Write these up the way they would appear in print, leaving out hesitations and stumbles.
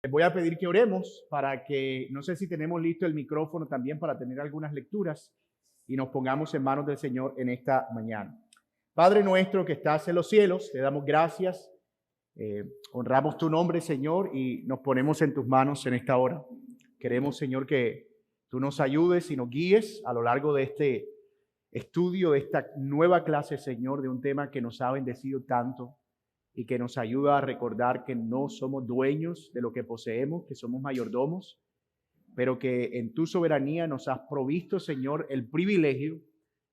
Les voy a pedir que oremos para que, no sé si tenemos listo el micrófono también para tener algunas lecturas y nos pongamos en manos del Señor en esta mañana. Padre nuestro que estás en los cielos, te damos gracias, honramos tu nombre, Señor, y nos ponemos en tus manos en esta hora. Queremos, Señor, que tú nos ayudes y nos guíes a lo largo de este estudio, de esta nueva clase, Señor, de un tema que nos ha bendecido tanto y que nos ayuda a recordar que no somos dueños de lo que poseemos, que somos mayordomos, pero que en tu soberanía nos has provisto, Señor, el privilegio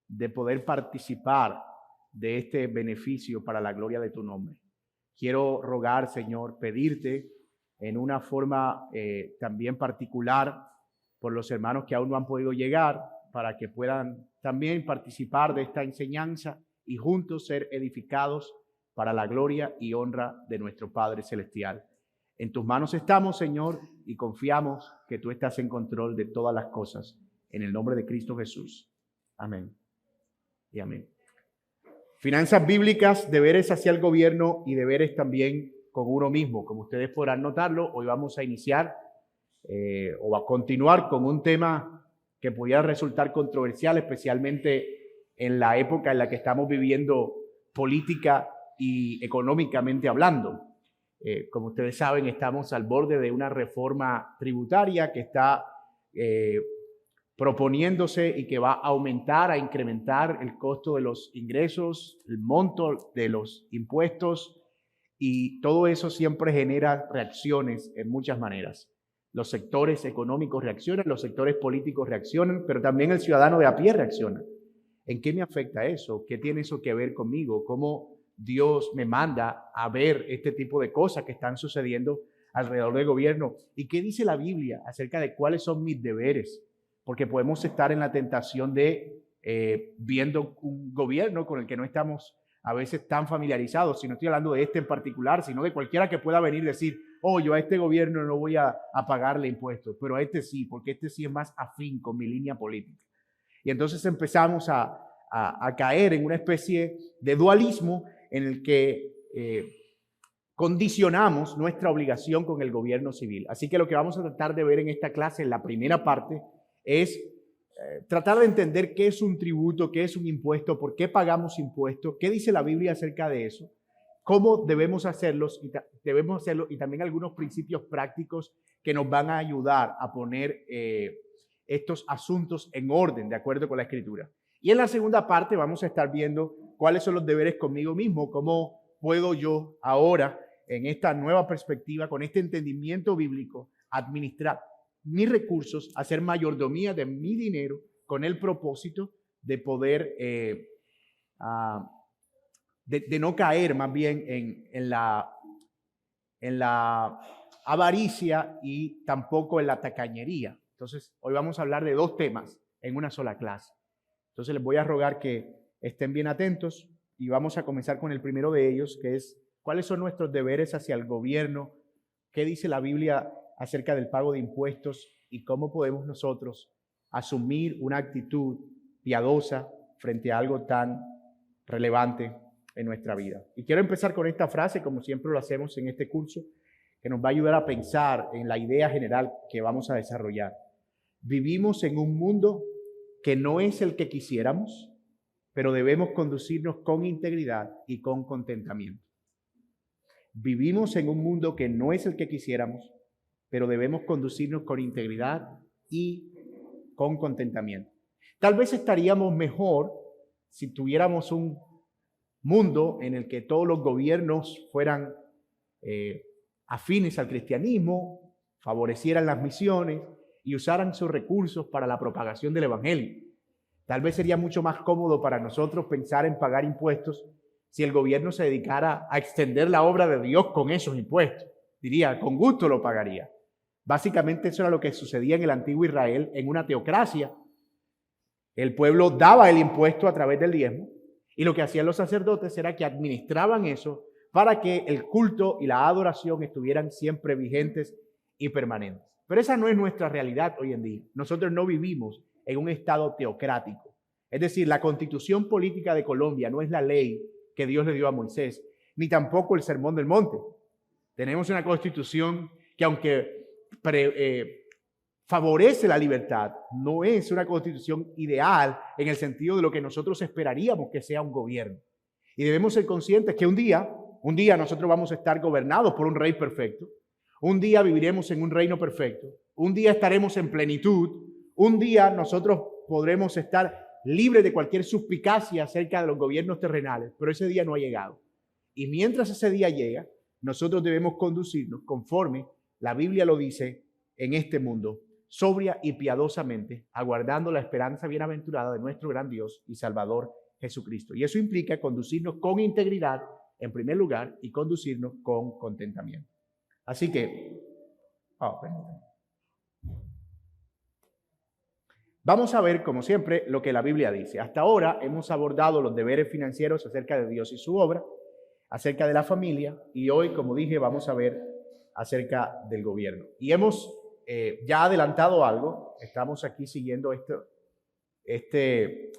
de poder participar de este beneficio para la gloria de tu nombre. Quiero rogar, Señor, pedirte en una forma también particular por los hermanos que aún no han podido llegar, para que puedan también participar de esta enseñanza y juntos ser edificados para la gloria y honra de nuestro Padre Celestial. En tus manos estamos, Señor, y confiamos que tú estás en control de todas las cosas. En el nombre de Cristo Jesús. Amén y amén. Finanzas bíblicas, deberes hacia el gobierno y deberes también con uno mismo. Como ustedes podrán notarlo, hoy vamos a iniciar o a continuar con un tema que pudiera resultar controversial, especialmente en la época en la que estamos viviendo política y económicamente hablando. Como ustedes saben, estamos al borde de una reforma tributaria que está proponiéndose y que va a aumentar, a incrementar el costo de los ingresos, el monto de los impuestos, y todo eso siempre genera reacciones en muchas maneras. Los sectores económicos reaccionan, los sectores políticos reaccionan, pero también el ciudadano de a pie reacciona. ¿En qué me afecta eso? ¿Qué tiene eso que ver conmigo? ¿Cómo Dios me manda a ver este tipo de cosas que están sucediendo alrededor del gobierno? ¿Y qué dice la Biblia acerca de cuáles son mis deberes? Porque podemos estar en la tentación de viendo un gobierno con el que no estamos a veces tan familiarizados. Si no estoy hablando de este en particular, sino de cualquiera que pueda venir y decir, oh, yo a este gobierno no voy a pagarle impuestos, pero a este sí, porque este sí es más afín con mi línea política. Y entonces empezamos a caer en una especie de dualismo en el que condicionamos nuestra obligación con el gobierno civil. Así que lo que vamos a tratar de ver en esta clase, en la primera parte, es tratar de entender qué es un tributo, qué es un impuesto, por qué pagamos impuestos, qué dice la Biblia acerca de eso, cómo debemos hacerlo y también algunos principios prácticos que nos van a ayudar a poner estos asuntos en orden de acuerdo con la Escritura. Y en la segunda parte vamos a estar viendo cuáles son los deberes conmigo mismo, cómo puedo yo ahora, en esta nueva perspectiva, con este entendimiento bíblico, administrar mis recursos, hacer mayordomía de mi dinero con el propósito de poder, de no caer más bien en la avaricia y tampoco en la tacañería. Entonces, hoy vamos a hablar de dos temas en una sola clase. Entonces, les voy a rogar que estén bien atentos y vamos a comenzar con el primero de ellos, que es cuáles son nuestros deberes hacia el gobierno, qué dice la Biblia acerca del pago de impuestos y cómo podemos nosotros asumir una actitud piadosa frente a algo tan relevante en nuestra vida. Y quiero empezar con esta frase, como siempre lo hacemos en este curso, que nos va a ayudar a pensar en la idea general que vamos a desarrollar. Vivimos en un mundo que no es el que quisiéramos, pero debemos conducirnos con integridad y con contentamiento. Vivimos en un mundo que no es el que quisiéramos, pero debemos conducirnos con integridad y con contentamiento. Tal vez estaríamos mejor si tuviéramos un mundo en el que todos los gobiernos fueran afines al cristianismo, favorecieran las misiones y usaran sus recursos para la propagación del evangelio. Tal vez sería mucho más cómodo para nosotros pensar en pagar impuestos si el gobierno se dedicara a extender la obra de Dios con esos impuestos. Diría, con gusto lo pagaría. Básicamente eso era lo que sucedía en el antiguo Israel en una teocracia. El pueblo daba el impuesto a través del diezmo y lo que hacían los sacerdotes era que administraban eso para que el culto y la adoración estuvieran siempre vigentes y permanentes. Pero esa no es nuestra realidad hoy en día. Nosotros no vivimos en un estado teocrático. Es decir, la constitución política de Colombia no es la ley que Dios le dio a Moisés, ni tampoco el Sermón del Monte. Tenemos una constitución que aunque favorece la libertad, no es una constitución ideal en el sentido de lo que nosotros esperaríamos que sea un gobierno. Y debemos ser conscientes que un día nosotros vamos a estar gobernados por un rey perfecto. Un día viviremos en un reino perfecto. Un día estaremos en plenitud. Un día nosotros podremos estar libres de cualquier suspicacia acerca de los gobiernos terrenales, pero ese día no ha llegado. Y mientras ese día llega, nosotros debemos conducirnos conforme la Biblia lo dice en este mundo, sobria y piadosamente, aguardando la esperanza bienaventurada de nuestro gran Dios y Salvador Jesucristo. Y eso implica conducirnos con integridad en primer lugar y conducirnos con contentamiento. Así que, vamos a ver, como siempre, lo que la Biblia dice. Hasta ahora hemos abordado los deberes financieros acerca de Dios y su obra, acerca de la familia, y hoy, como dije, vamos a ver acerca del gobierno. Y hemos ya adelantado algo, estamos aquí siguiendo este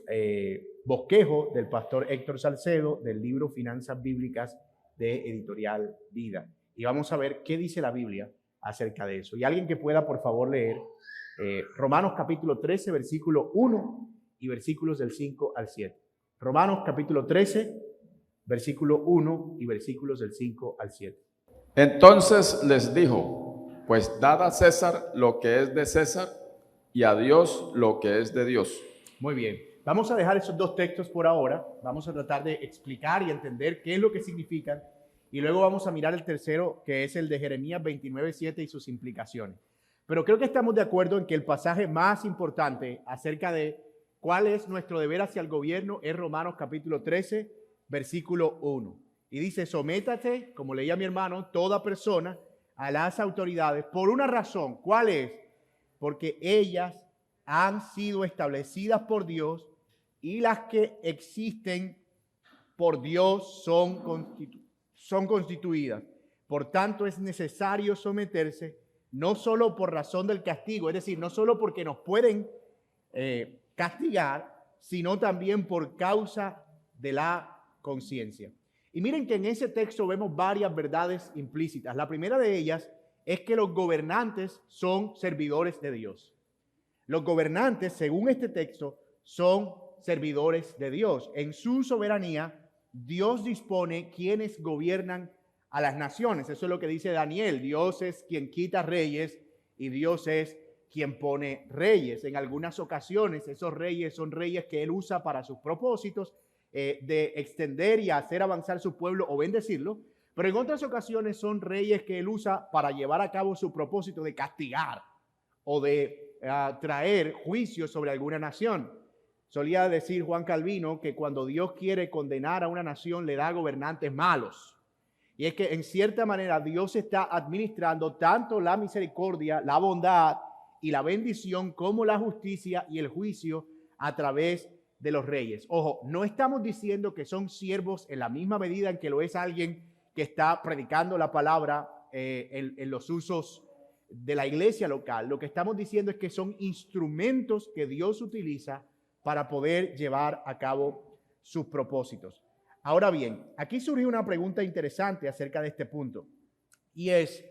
bosquejo del pastor Héctor Salcedo del libro Finanzas Bíblicas de Editorial Vida. Y vamos a ver qué dice la Biblia acerca de eso. Y alguien que pueda, por favor, leer Romanos capítulo 13, versículo 1 y versículos del 5 al 7. Romanos capítulo 13, versículo 1 y versículos del 5 al 7. Entonces les dijo, pues dad a César lo que es de César y a Dios lo que es de Dios. Muy bien. Vamos a dejar esos dos textos por ahora. Vamos a tratar de explicar y entender qué es lo que significan. Y luego vamos a mirar el tercero, que es el de Jeremías 29:7 y sus implicaciones. Pero creo que estamos de acuerdo en que el pasaje más importante acerca de cuál es nuestro deber hacia el gobierno es Romanos capítulo 13, versículo 1. Y dice, sométate, como leía mi hermano, toda persona a las autoridades por una razón. ¿Cuál es? Porque ellas han sido establecidas por Dios y las que existen por Dios son constituidas. Por tanto, es necesario someterse, no solo por razón del castigo, es decir, no solo porque nos pueden castigar, sino también por causa de la conciencia. Y miren que en ese texto vemos varias verdades implícitas. La primera de ellas es que los gobernantes son servidores de Dios. Los gobernantes, según este texto, son servidores de Dios. En su soberanía, Dios dispone quienes gobiernan a las naciones. Eso es lo que dice Daniel. Dios es quien quita reyes y Dios es quien pone reyes. En algunas ocasiones esos reyes son reyes que Él usa para sus propósitos de extender y hacer avanzar su pueblo o bendecirlo. Pero en otras ocasiones son reyes que Él usa para llevar a cabo su propósito de castigar o de traer juicios sobre alguna nación. Solía decir Juan Calvino que cuando Dios quiere condenar a una nación le da gobernantes malos. Y es que en cierta manera Dios está administrando tanto la misericordia, la bondad y la bendición como la justicia y el juicio a través de los reyes. Ojo, no estamos diciendo que son siervos en la misma medida en que lo es alguien que está predicando la palabra en los usos de la iglesia local. Lo que estamos diciendo es que son instrumentos que Dios utiliza para poder llevar a cabo sus propósitos. Ahora bien, aquí surge una pregunta interesante acerca de este punto, y es,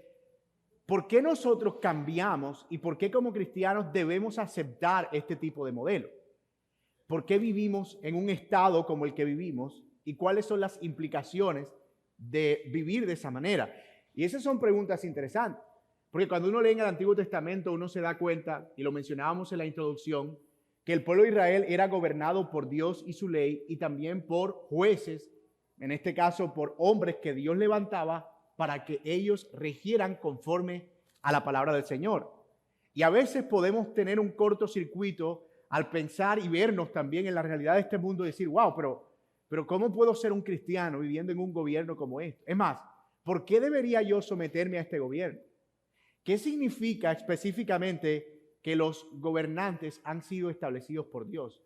¿por qué nosotros cambiamos y por qué como cristianos debemos aceptar este tipo de modelo? ¿Por qué vivimos en un estado como el que vivimos y cuáles son las implicaciones de vivir de esa manera? Y esas son preguntas interesantes, porque cuando uno lee en el Antiguo Testamento uno se da cuenta, y lo mencionábamos en la introducción, que el pueblo de Israel era gobernado por Dios y su ley y también por jueces, en este caso por hombres que Dios levantaba para que ellos regieran conforme a la palabra del Señor. Y a veces podemos tener un cortocircuito al pensar y vernos también en la realidad de este mundo y decir, wow, pero ¿cómo puedo ser un cristiano viviendo en un gobierno como este? Es más, ¿por qué debería yo someterme a este gobierno? ¿Qué significa específicamente que los gobernantes han sido establecidos por Dios?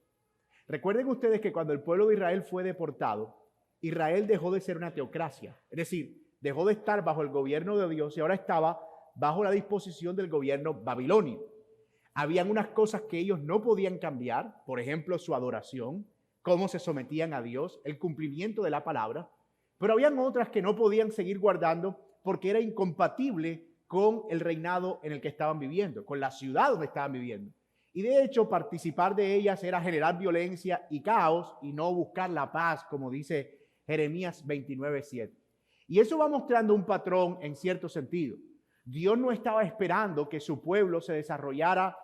Recuerden ustedes que cuando el pueblo de Israel fue deportado, Israel dejó de ser una teocracia, es decir, dejó de estar bajo el gobierno de Dios y ahora estaba bajo la disposición del gobierno babilonio. Habían unas cosas que ellos no podían cambiar, por ejemplo, su adoración, cómo se sometían a Dios, el cumplimiento de la palabra, pero habían otras que no podían seguir guardando porque era incompatible con el reinado en el que estaban viviendo, con la ciudad donde estaban viviendo. Y de hecho, participar de ellas era generar violencia y caos y no buscar la paz, como dice Jeremías 29:7. Y eso va mostrando un patrón en cierto sentido. Dios no estaba esperando que su pueblo se desarrollara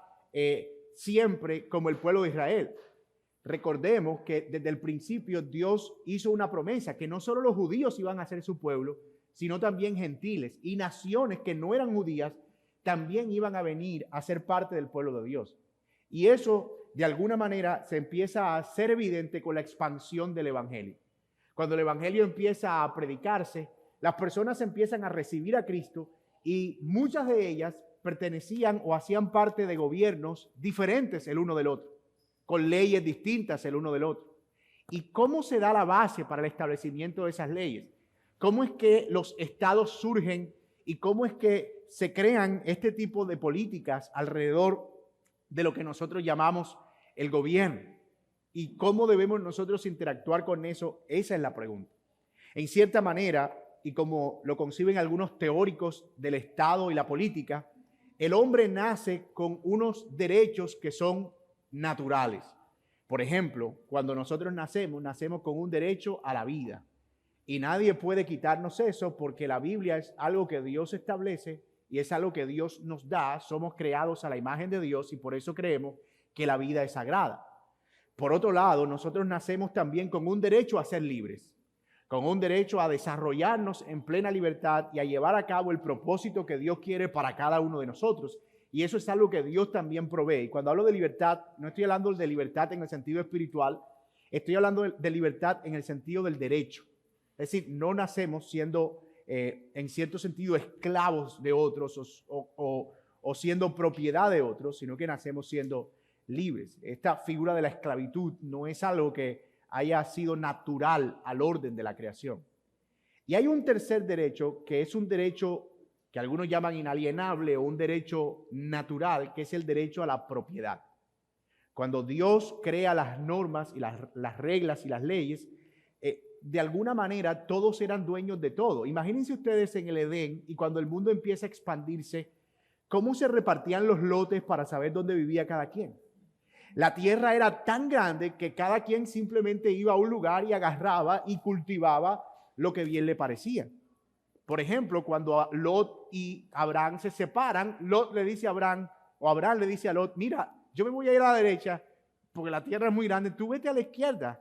siempre como el pueblo de Israel. Recordemos que desde el principio Dios hizo una promesa que no solo los judíos iban a ser su pueblo, sino también gentiles y naciones que no eran judías también iban a venir a ser parte del pueblo de Dios. Y eso de alguna manera se empieza a hacer evidente con la expansión del evangelio. Cuando el evangelio empieza a predicarse, las personas empiezan a recibir a Cristo y muchas de ellas pertenecían o hacían parte de gobiernos diferentes el uno del otro, con leyes distintas el uno del otro. ¿Y cómo se da la base para el establecimiento de esas leyes? ¿Cómo es que los estados surgen y cómo es que se crean este tipo de políticas alrededor de lo que nosotros llamamos el gobierno? ¿Y cómo debemos nosotros interactuar con eso? Esa es la pregunta. En cierta manera, y como lo conciben algunos teóricos del Estado y la política, el hombre nace con unos derechos que son naturales. Por ejemplo, cuando nosotros nacemos con un derecho a la vida. Y nadie puede quitarnos eso porque la Biblia es algo que Dios establece y es algo que Dios nos da. Somos creados a la imagen de Dios y por eso creemos que la vida es sagrada. Por otro lado, nosotros nacemos también con un derecho a ser libres, con un derecho a desarrollarnos en plena libertad y a llevar a cabo el propósito que Dios quiere para cada uno de nosotros. Y eso es algo que Dios también provee. Y cuando hablo de libertad, no estoy hablando de libertad en el sentido espiritual, estoy hablando de libertad en el sentido del derecho. Es decir, no nacemos siendo, en cierto sentido, esclavos de otros o siendo propiedad de otros, sino que nacemos siendo libres. Esta figura de la esclavitud no es algo que haya sido natural al orden de la creación. Y hay un tercer derecho, que es un derecho que algunos llaman inalienable o un derecho natural, que es el derecho a la propiedad. Cuando Dios crea las normas y las reglas y las leyes, de alguna manera todos eran dueños de todo. Imagínense ustedes en el Edén y cuando el mundo empieza a expandirse, ¿cómo se repartían los lotes para saber dónde vivía cada quien? La tierra era tan grande que cada quien simplemente iba a un lugar y agarraba y cultivaba lo que bien le parecía. Por ejemplo, cuando Lot y Abraham se separan, Lot le dice a Abraham, o Abraham le dice a Lot, mira, yo me voy a ir a la derecha porque la tierra es muy grande, tú vete a la izquierda.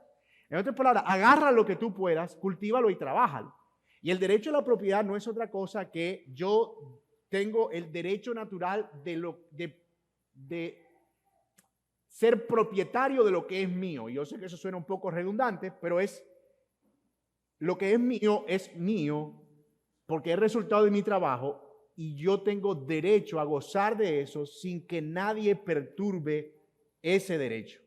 En otras palabras, agarra lo que tú puedas, cultívalo y trabájalo. Y el derecho a la propiedad no es otra cosa que yo tengo el derecho natural de ser propietario de lo que es mío. Yo sé que eso suena un poco redundante, pero es lo que es mío porque es resultado de mi trabajo y yo tengo derecho a gozar de eso sin que nadie perturbe ese derecho.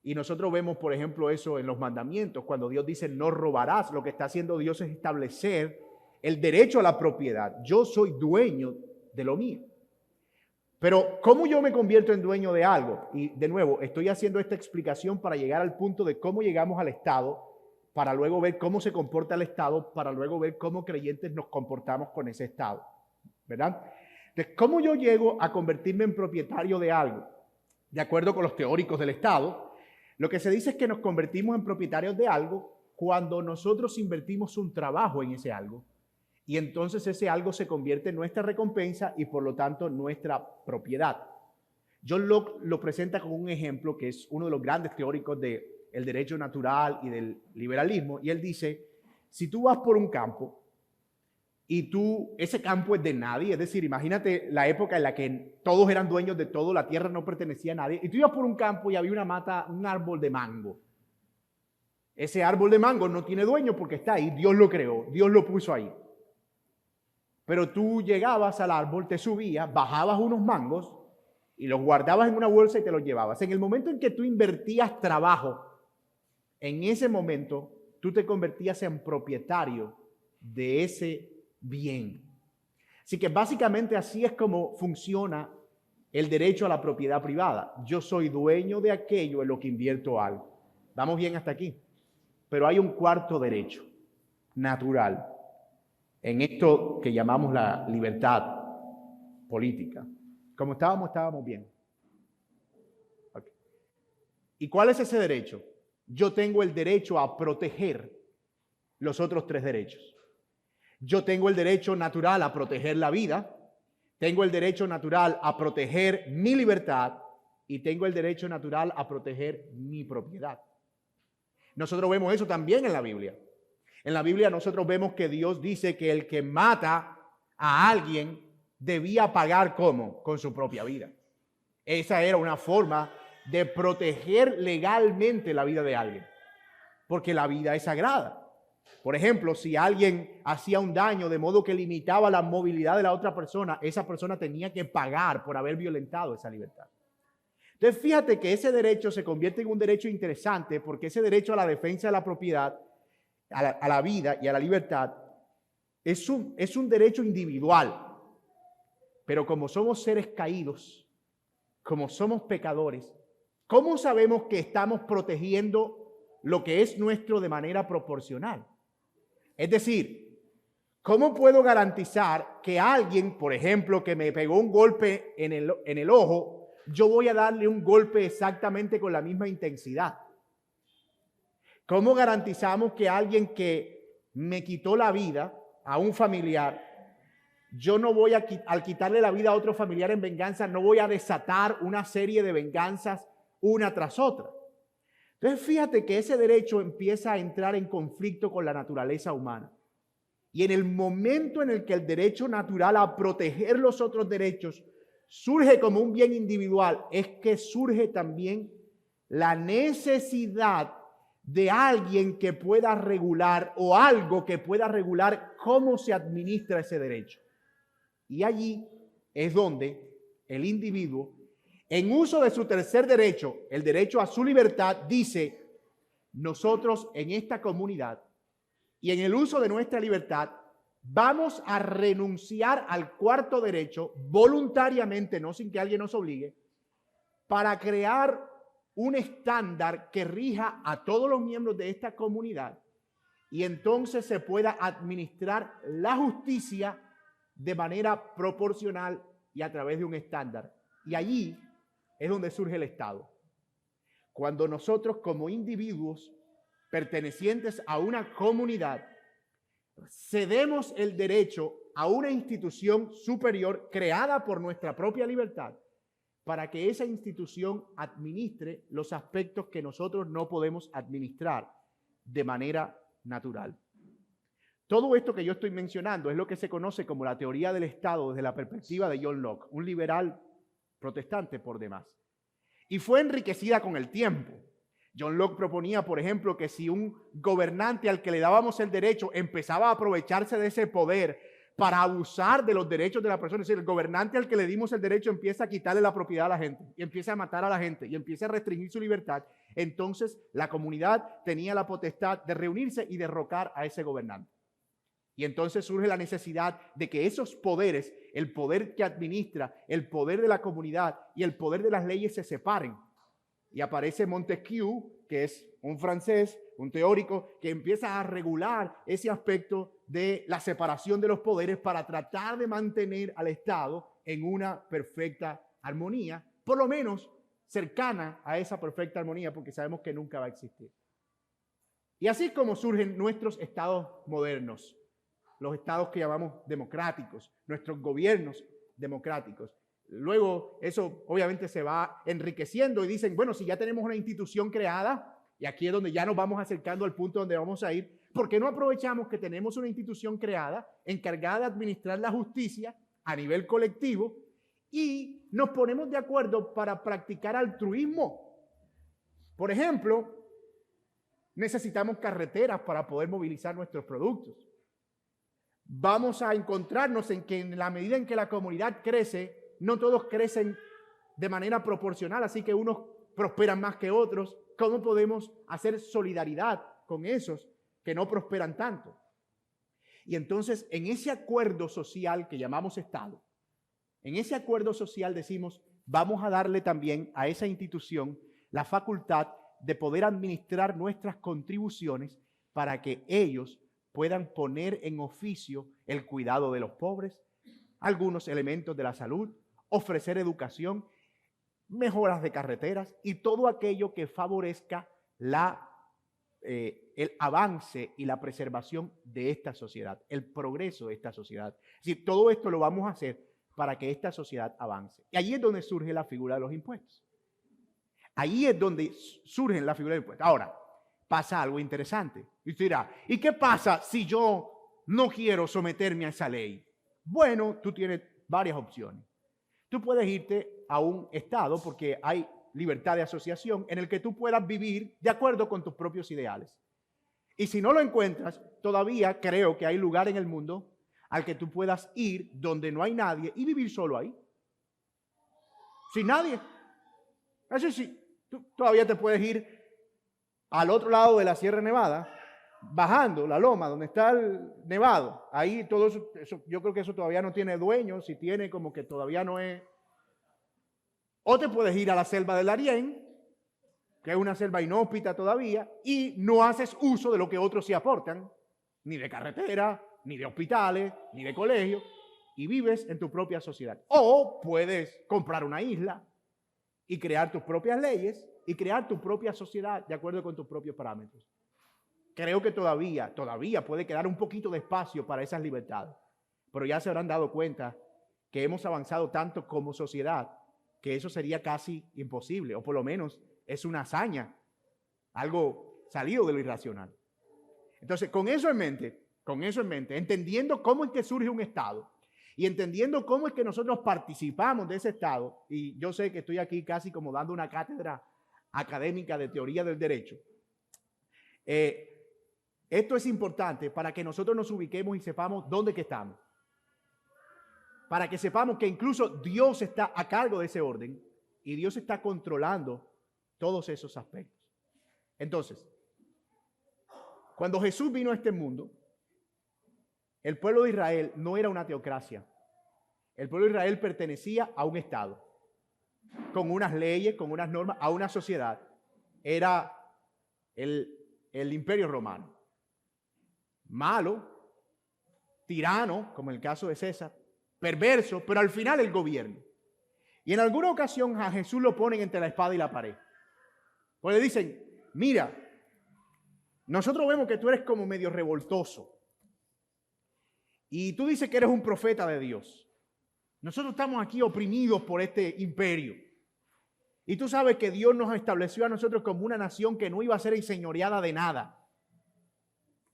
Y nosotros vemos, por ejemplo, eso en los mandamientos. Cuando Dios dice no robarás, lo que está haciendo Dios es establecer el derecho a la propiedad. Yo soy dueño de lo mío. Pero ¿cómo yo me convierto en dueño de algo? Y de nuevo, estoy haciendo esta explicación para llegar al punto de cómo llegamos al Estado, para luego ver cómo se comporta el Estado, para luego ver cómo creyentes nos comportamos con ese Estado, ¿verdad? Entonces, ¿cómo yo llego a convertirme en propietario de algo? De acuerdo con los teóricos del Estado, lo que se dice es que nos convertimos en propietarios de algo cuando nosotros invertimos un trabajo en ese algo. Y entonces ese algo se convierte en nuestra recompensa y por lo tanto nuestra propiedad. John Locke lo presenta como un ejemplo que es uno de los grandes teóricos del derecho natural y del liberalismo. Y él dice, si tú vas por un campo y ese campo es de nadie, es decir, imagínate la época en la que todos eran dueños de todo, la tierra no pertenecía a nadie, y tú ibas por un campo y había una mata, un árbol de mango. Ese árbol de mango no tiene dueño porque está ahí, Dios lo creó, Dios lo puso ahí. Pero tú llegabas al árbol, te subías, bajabas unos mangos y los guardabas en una bolsa y te los llevabas. En el momento en que tú invertías trabajo, en ese momento tú te convertías en propietario de ese bien. Así que básicamente así es como funciona el derecho a la propiedad privada. Yo soy dueño de aquello en lo que invierto algo. ¿Vamos bien hasta aquí? Pero hay un cuarto derecho natural en esto que llamamos la libertad. política. Como estábamos bien. Okay. ¿Y cuál es ese derecho? Yo tengo el derecho a proteger los otros 3 derechos. Yo tengo el derecho natural a proteger la vida, tengo el derecho natural a proteger mi libertad y tengo el derecho natural a proteger mi propiedad. Nosotros vemos eso también en la Biblia. En la Biblia nosotros vemos que Dios dice que el que mata a alguien debía pagar ¿cómo? Con su propia vida. Esa era una forma de proteger legalmente la vida de alguien, porque la vida es sagrada. Por ejemplo, si alguien hacía un daño de modo que limitaba la movilidad de la otra persona, esa persona tenía que pagar por haber violentado esa libertad. Entonces, fíjate que ese derecho se convierte en un derecho interesante porque ese derecho a la defensa de la propiedad, a la vida y a la libertad, es un derecho individual. Pero como somos seres caídos, como somos pecadores, ¿cómo sabemos que estamos protegiendo lo que es nuestro de manera proporcional? Es decir, ¿cómo puedo garantizar que alguien, por ejemplo, que me pegó un golpe en el ojo, yo voy a darle un golpe exactamente con la misma intensidad? ¿Cómo garantizamos que alguien que me quitó la vida a un familiar, yo no voy al quitarle la vida a otro familiar en venganza, no voy a desatar una serie de venganzas una tras otra? Entonces, fíjate que ese derecho empieza a entrar en conflicto con la naturaleza humana. Y en el momento en el que el derecho natural a proteger los otros derechos surge como un bien individual, es que surge también la necesidad de alguien que pueda regular o algo que pueda regular cómo se administra ese derecho. Y allí es donde el individuo, en uso de su tercer derecho, el derecho a su libertad, dice: nosotros en esta comunidad y en el uso de nuestra libertad vamos a renunciar al cuarto derecho voluntariamente, no sin que alguien nos obligue, para crear un estándar que rija a todos los miembros de esta comunidad y entonces se pueda administrar la justicia de manera proporcional y a través de un estándar. Y allí es donde surge el Estado. Cuando nosotros como individuos pertenecientes a una comunidad cedemos el derecho a una institución superior creada por nuestra propia libertad para que esa institución administre los aspectos que nosotros no podemos administrar de manera natural. Todo esto que yo estoy mencionando es lo que se conoce como la teoría del Estado desde la perspectiva de John Locke, un liberal protestante por demás. Y fue enriquecida con el tiempo. John Locke proponía, por ejemplo, que si un gobernante al que le dábamos el derecho empezaba a aprovecharse de ese poder para abusar de los derechos de la persona, es decir, el gobernante al que le dimos el derecho empieza a quitarle la propiedad a la gente y empieza a matar a la gente y empieza a restringir su libertad, entonces la comunidad tenía la potestad de reunirse y derrocar a ese gobernante. Y entonces surge la necesidad de que esos poderes, el poder que administra, el poder de la comunidad y el poder de las leyes se separen. Y aparece Montesquieu, que es un francés, un teórico, que empieza a regular ese aspecto de la separación de los poderes para tratar de mantener al Estado en una perfecta armonía, por lo menos cercana a esa perfecta armonía, porque sabemos que nunca va a existir. Y así es como surgen nuestros estados modernos, los estados que llamamos democráticos, nuestros gobiernos democráticos. Luego eso obviamente se va enriqueciendo y dicen, bueno, si ya tenemos una institución creada, y aquí es donde ya nos vamos acercando al punto donde vamos a ir, ¿por qué no aprovechamos que tenemos una institución creada encargada de administrar la justicia a nivel colectivo y nos ponemos de acuerdo para practicar altruismo? Por ejemplo, necesitamos carreteras para poder movilizar nuestros productos. Vamos a encontrarnos en que en la medida en que la comunidad crece, no todos crecen de manera proporcional, así que unos prosperan más que otros. ¿Cómo podemos hacer solidaridad con esos que no prosperan tanto? Y entonces, en ese acuerdo social que llamamos Estado, en ese acuerdo social decimos, vamos a darle también a esa institución la facultad de poder administrar nuestras contribuciones para que ellos puedan poner en oficio el cuidado de los pobres, algunos elementos de la salud, ofrecer educación, mejoras de carreteras y todo aquello que favorezca el avance y la preservación de esta sociedad, el progreso de esta sociedad. Es decir, todo esto lo vamos a hacer para que esta sociedad avance. Y allí es donde surge la figura de los impuestos. Ahí es donde surgen la figura de los impuestos. Ahora, pasa algo interesante. Y usted dirá, ¿y qué pasa si yo no quiero someterme a esa ley? Bueno, tú tienes varias opciones. Tú puedes irte a un estado porque hay libertad de asociación en el que tú puedas vivir de acuerdo con tus propios ideales. Y si no lo encuentras, todavía creo que hay lugar en el mundo al que tú puedas ir donde no hay nadie y vivir solo ahí. Sin nadie. Eso sí, tú todavía te puedes ir al otro lado de la Sierra Nevada, bajando la loma donde está el nevado. Ahí todo eso, yo creo que eso todavía no tiene dueño, si tiene como que todavía no es. O te puedes ir a la selva del Darién, que es una selva inhóspita todavía, y no haces uso de lo que otros sí aportan, ni de carretera, ni de hospitales, ni de colegios, y vives en tu propia sociedad. O puedes comprar una isla y crear tus propias leyes y crear tu propia sociedad de acuerdo con tus propios parámetros. Creo que todavía puede quedar un poquito de espacio para esas libertades, pero ya se habrán dado cuenta que hemos avanzado tanto como sociedad que eso sería casi imposible, o por lo menos es una hazaña, algo salido de lo irracional. Entonces, con eso en mente, entendiendo cómo es que surge un Estado y entendiendo cómo es que nosotros participamos de ese Estado, y yo sé que estoy aquí casi como dando una cátedra académica de teoría del derecho, esto es importante para que nosotros nos ubiquemos y sepamos dónde que estamos. Para que sepamos que incluso Dios está a cargo de ese orden y Dios está controlando todos esos aspectos. Entonces, cuando Jesús vino a este mundo, el pueblo de Israel no era una teocracia. El pueblo de Israel pertenecía a un Estado, con unas leyes, con unas normas, a una sociedad. Era el Imperio Romano. Malo, tirano, como en el caso de César, perverso, pero al final el gobierno. Y en alguna ocasión a Jesús lo ponen entre la espada y la pared. Pues le dicen, mira, nosotros vemos que tú eres como medio revoltoso. Y tú dices que eres un profeta de Dios. Nosotros estamos aquí oprimidos por este imperio. Y tú sabes que Dios nos estableció a nosotros como una nación que no iba a ser enseñoreada de nada.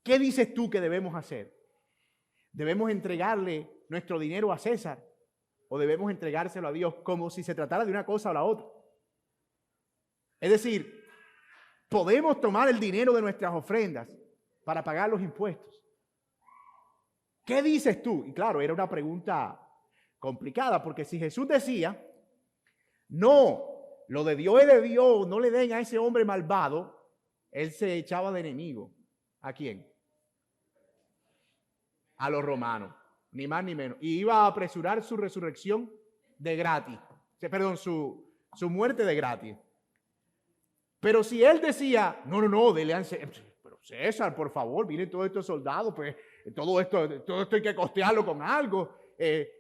¿Qué dices tú que debemos hacer? ¿Debemos entregarle nuestro dinero a César o debemos entregárselo a Dios como si se tratara de una cosa o la otra? Es decir, podemos tomar el dinero de nuestras ofrendas para pagar los impuestos. ¿Qué dices tú? Y claro, era una pregunta complicada porque si Jesús decía, no, lo de Dios es de Dios, no le den a ese hombre malvado, él se echaba de enemigo. ¿A quién? A los romanos, ni más ni menos. Y iba a apresurar su resurrección de gratis. Perdón, su muerte de gratis. Pero si él decía, no, dele a César, pero César, por favor, miren todos estos soldados, pues todo esto hay que costearlo con algo.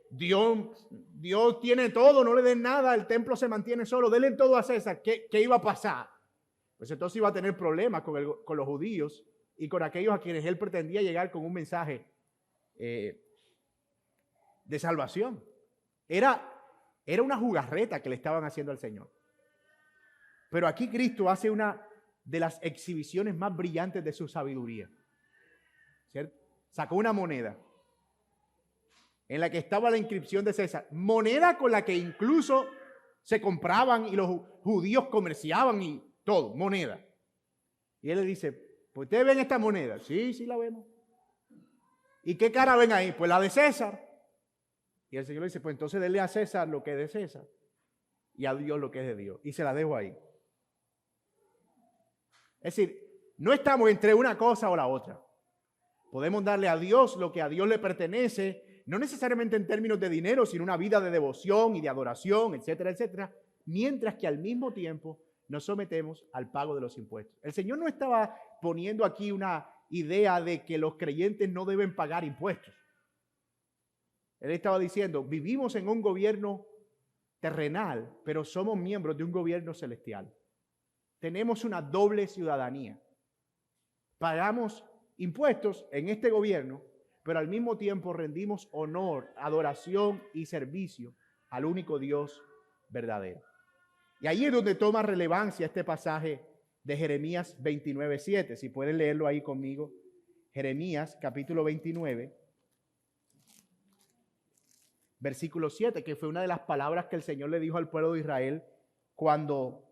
Dios tiene todo, no le den nada, el templo se mantiene solo, denle todo a César. ¿Qué iba a pasar? Pues entonces iba a tener problemas con los judíos y con aquellos a quienes él pretendía llegar con un mensaje de salvación. Era una jugarreta que le estaban haciendo al Señor. Pero aquí Cristo hace una de las exhibiciones más brillantes de su sabiduría. ¿Cierto? Sacó una moneda en la que estaba la inscripción de César, moneda con la que incluso se compraban y los judíos comerciaban y todo, moneda. Y él le dice, pues ustedes ven esta moneda. Sí, la vemos. ¿Y qué cara ven ahí? Pues la de César. Y el Señor le dice, pues entonces denle a César lo que es de César y a Dios lo que es de Dios. Y se la dejo ahí. Es decir, no estamos entre una cosa o la otra. Podemos darle a Dios lo que a Dios le pertenece, no necesariamente en términos de dinero, sino una vida de devoción y de adoración, etcétera, etcétera, mientras que al mismo tiempo nos sometemos al pago de los impuestos. El Señor no estaba poniendo aquí una idea de que los creyentes no deben pagar impuestos. Él estaba diciendo, vivimos en un gobierno terrenal, pero somos miembros de un gobierno celestial. Tenemos una doble ciudadanía. Pagamos impuestos en este gobierno, pero al mismo tiempo rendimos honor, adoración y servicio al único Dios verdadero. Y ahí es donde toma relevancia este pasaje de Jeremías 29:7. Si pueden leerlo ahí conmigo. Jeremías capítulo 29, versículo 7, que fue una de las palabras que el Señor le dijo al pueblo de Israel cuando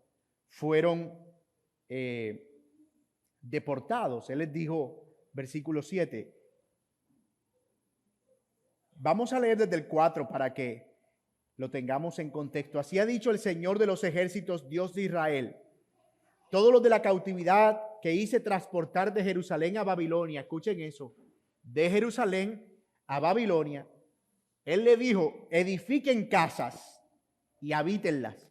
fueron deportados. Él les dijo, versículo 7. Vamos a leer desde el 4 para que lo tengamos en contexto. Así ha dicho el Señor de los ejércitos, Dios de Israel: todos los de la cautividad que hice transportar de Jerusalén a Babilonia, escuchen eso, de Jerusalén a Babilonia, Él le dijo, edifiquen casas y habítenlas,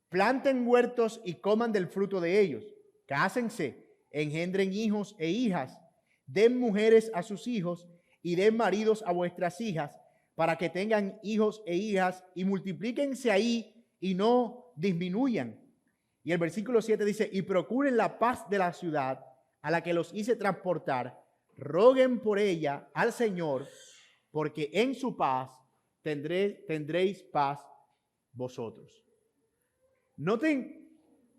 planten huertos y coman del fruto de ellos, cásense, engendren hijos e hijas, den mujeres a sus hijos y den maridos a vuestras hijas, para que tengan hijos e hijas y multiplíquense ahí y no disminuyan. Y el versículo 7 dice, y procuren la paz de la ciudad a la que los hice transportar, roguen por ella al Señor, porque en su paz tendréis paz vosotros. Noten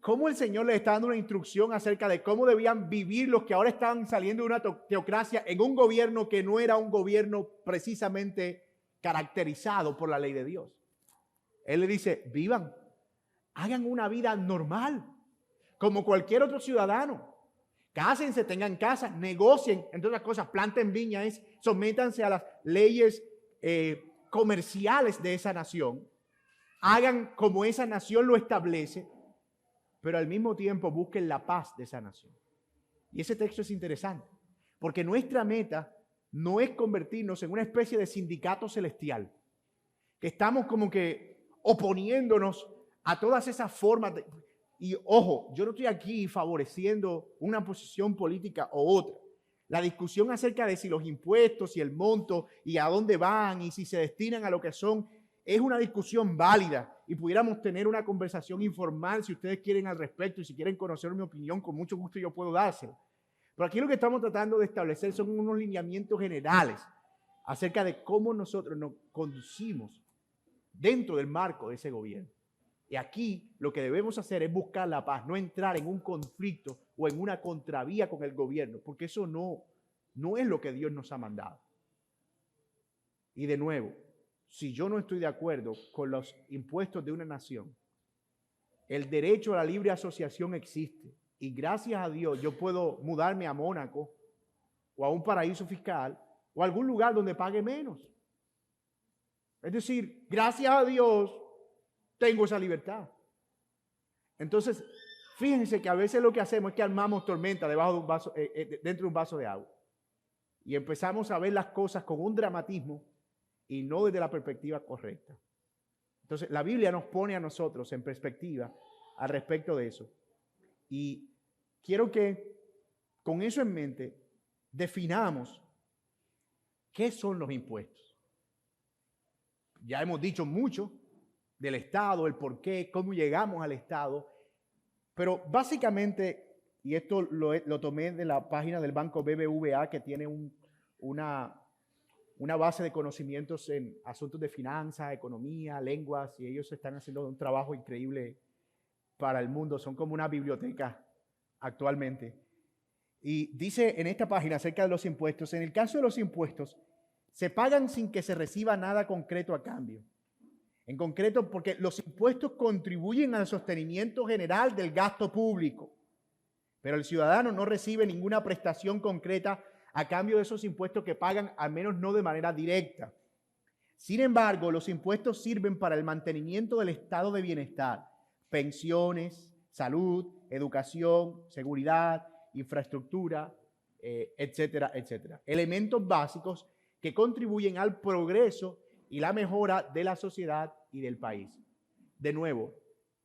cómo el Señor les está dando una instrucción acerca de cómo debían vivir los que ahora están saliendo de una teocracia en un gobierno que no era un gobierno precisamente caracterizado por la ley de Dios. Él le dice, vivan, hagan una vida normal, como cualquier otro ciudadano. Cásense, tengan casas, negocien, entre otras cosas, planten viñas, sométanse a las leyes comerciales de esa nación. Hagan como esa nación lo establece, pero al mismo tiempo busquen la paz de esa nación. Y ese texto es interesante, porque nuestra meta no es convertirnos en una especie de sindicato celestial, que estamos como que oponiéndonos a todas esas formas de... Y ojo, yo no estoy aquí favoreciendo una posición política o otra. La discusión acerca de si los impuestos y el monto y a dónde van y si se destinan a lo que son, es una discusión válida y pudiéramos tener una conversación informal si ustedes quieren al respecto y si quieren conocer mi opinión, con mucho gusto yo puedo dársela. Pero aquí lo que estamos tratando de establecer son unos lineamientos generales acerca de cómo nosotros nos conducimos dentro del marco de ese gobierno. Y aquí lo que debemos hacer es buscar la paz, no entrar en un conflicto o en una contravía con el gobierno, porque eso no es lo que Dios nos ha mandado. Y de nuevo, si yo no estoy de acuerdo con los impuestos de una nación, el derecho a la libre asociación existe. Y gracias a Dios yo puedo mudarme a Mónaco o a un paraíso fiscal o a algún lugar donde pague menos. Es decir, gracias a Dios tengo esa libertad. Entonces, fíjense que a veces lo que hacemos es que armamos tormenta debajo de un vaso, dentro de un vaso de agua. Y empezamos a ver las cosas con un dramatismo y no desde la perspectiva correcta. Entonces, la Biblia nos pone a nosotros en perspectiva al respecto de eso. Y quiero que con eso en mente definamos qué son los impuestos. Ya hemos dicho mucho del Estado, el por qué, cómo llegamos al Estado, pero básicamente, y esto lo tomé de la página del Banco BBVA, que tiene una base de conocimientos en asuntos de finanzas, economía, lenguas, y ellos están haciendo un trabajo increíble para el mundo, son como una biblioteca actualmente. Y dice en esta página acerca de los impuestos, en el caso de los impuestos, se pagan sin que se reciba nada concreto a cambio. En concreto, porque los impuestos contribuyen al sostenimiento general del gasto público, pero el ciudadano no recibe ninguna prestación concreta a cambio de esos impuestos que pagan, al menos no de manera directa. Sin embargo, los impuestos sirven para el mantenimiento del estado de bienestar, pensiones, salud, educación, seguridad, infraestructura, etcétera, etcétera. Elementos básicos que contribuyen al progreso y la mejora de la sociedad y del país. De nuevo,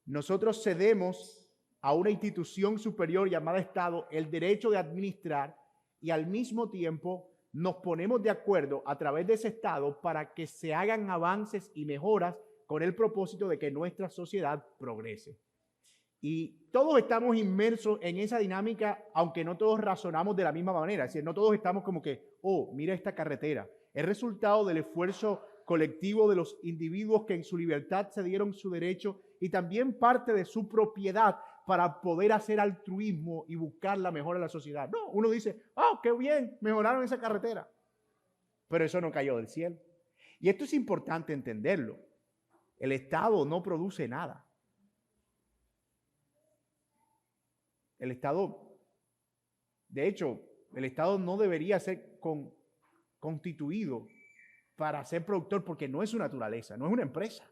nosotros cedemos a una institución superior llamada Estado el derecho de administrar y al mismo tiempo nos ponemos de acuerdo a través de ese Estado para que se hagan avances y mejoras con el propósito de que nuestra sociedad progrese. Y todos estamos inmersos en esa dinámica, aunque no todos razonamos de la misma manera. Es decir, no todos estamos como que, oh, mira esta carretera. Es resultado del esfuerzo colectivo de los individuos que en su libertad se dieron su derecho y también parte de su propiedad para poder hacer altruismo y buscar la mejora de la sociedad. No, uno dice, oh, qué bien, mejoraron esa carretera. Pero eso no cayó del cielo. Y esto es importante entenderlo. El Estado no produce nada. El Estado, de hecho, el Estado no debería ser constituido para ser productor porque no es su naturaleza, no es una empresa.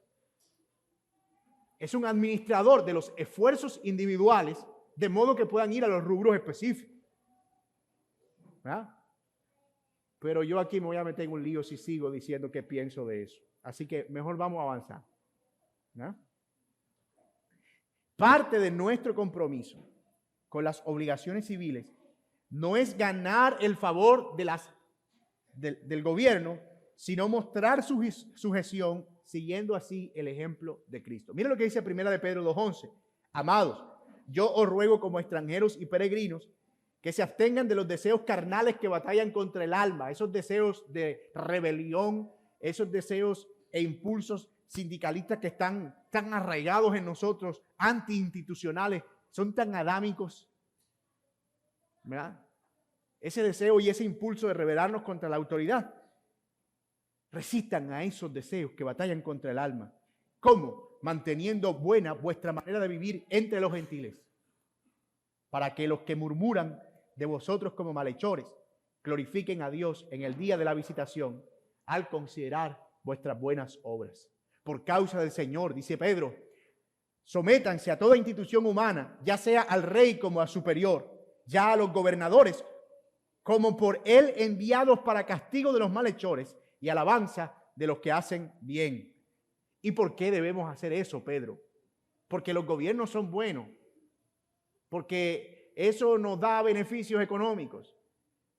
Es un administrador de los esfuerzos individuales de modo que puedan ir a los rubros específicos. ¿Verdad? Pero yo aquí me voy a meter en un lío si sigo diciendo qué pienso de eso. Así que mejor vamos a avanzar. ¿Verdad? Parte de nuestro compromiso con las obligaciones civiles no es ganar el favor del gobierno, sino mostrar su sujeción siguiendo así el ejemplo de Cristo. Mira lo que dice 1 de Pedro 2:11. Amados, yo os ruego como extranjeros y peregrinos que se abstengan de los deseos carnales que batallan contra el alma, esos deseos de rebelión, esos deseos e impulsos sindicalistas que están tan arraigados en nosotros, antiinstitucionales, son tan adámicos, ¿verdad? Ese deseo y ese impulso de rebelarnos contra la autoridad. Resistan a esos deseos que batallan contra el alma. ¿Cómo? Manteniendo buena vuestra manera de vivir entre los gentiles, para que los que murmuran de vosotros como malhechores glorifiquen a Dios en el día de la visitación al considerar vuestras buenas obras. Por causa del Señor, dice Pedro, sométanse a toda institución humana, ya sea al rey como a superior, ya a los gobernadores como por él enviados para castigo de los malhechores y alabanza de los que hacen bien. ¿Y por qué debemos hacer eso, Pedro? Porque los gobiernos son buenos, porque eso nos da beneficios económicos,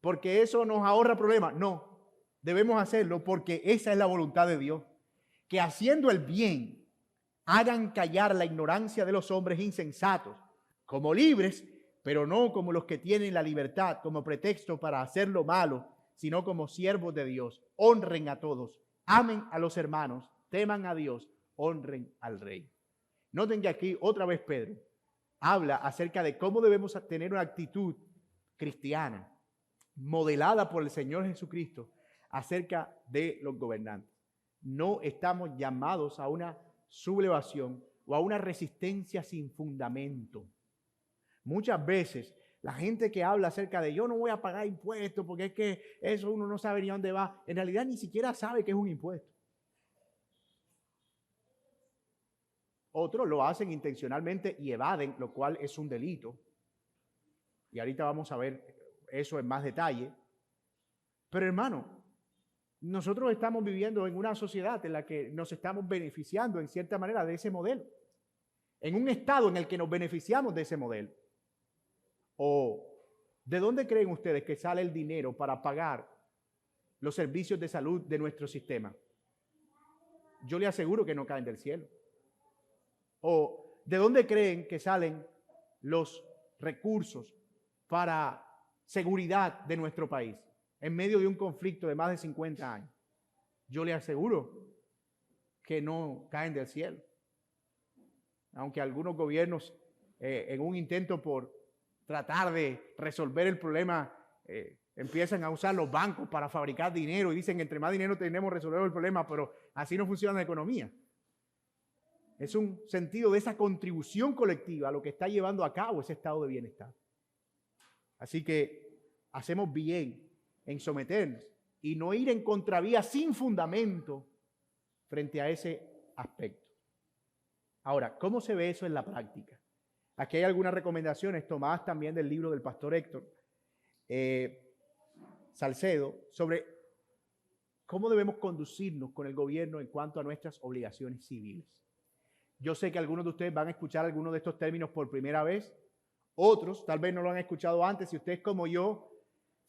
porque eso nos ahorra problemas. No, debemos hacerlo porque esa es la voluntad de Dios, que haciendo el bien hagan callar la ignorancia de los hombres insensatos, como libres, pero no como los que tienen la libertad como pretexto para hacer lo malo, sino como siervos de Dios. Honren a todos, amen a los hermanos, teman a Dios, honren al Rey. Noten que aquí otra vez Pedro habla acerca de cómo debemos tener una actitud cristiana, modelada por el Señor Jesucristo, acerca de los gobernantes. No estamos llamados a una sublevación o a una resistencia sin fundamento. Muchas veces la gente que habla acerca de yo no voy a pagar impuestos porque es que eso uno no sabe ni a dónde va, en realidad ni siquiera sabe que es un impuesto. Otros lo hacen intencionalmente y evaden, lo cual es un delito. Y ahorita vamos a ver eso en más detalle. Pero hermano, nosotros estamos viviendo en una sociedad en la que nos estamos beneficiando en cierta manera de ese modelo. En un estado en el que nos beneficiamos de ese modelo. ¿O de dónde creen ustedes que sale el dinero para pagar los servicios de salud de nuestro sistema? Yo le aseguro que no caen del cielo. ¿O de dónde creen que salen los recursos para seguridad de nuestro país en medio de un conflicto de más de 50 años? Yo le aseguro que no caen del cielo. Aunque algunos gobiernos en un intento por tratar de resolver el problema empiezan a usar los bancos para fabricar dinero y dicen que entre más dinero tenemos resolver el problema, pero así no funciona la economía. Es un sentido de esa contribución colectiva a lo que está llevando a cabo ese estado de bienestar. Así que hacemos bien en someternos y no ir en contravía sin fundamento frente a ese aspecto. Ahora, ¿cómo se ve eso en la práctica? Aquí hay algunas recomendaciones tomadas también del libro del pastor Héctor Salcedo sobre cómo debemos conducirnos con el gobierno en cuanto a nuestras obligaciones civiles. Yo sé que algunos de ustedes van a escuchar algunos de estos términos por primera vez, otros tal vez no lo han escuchado antes. Si usted es como yo,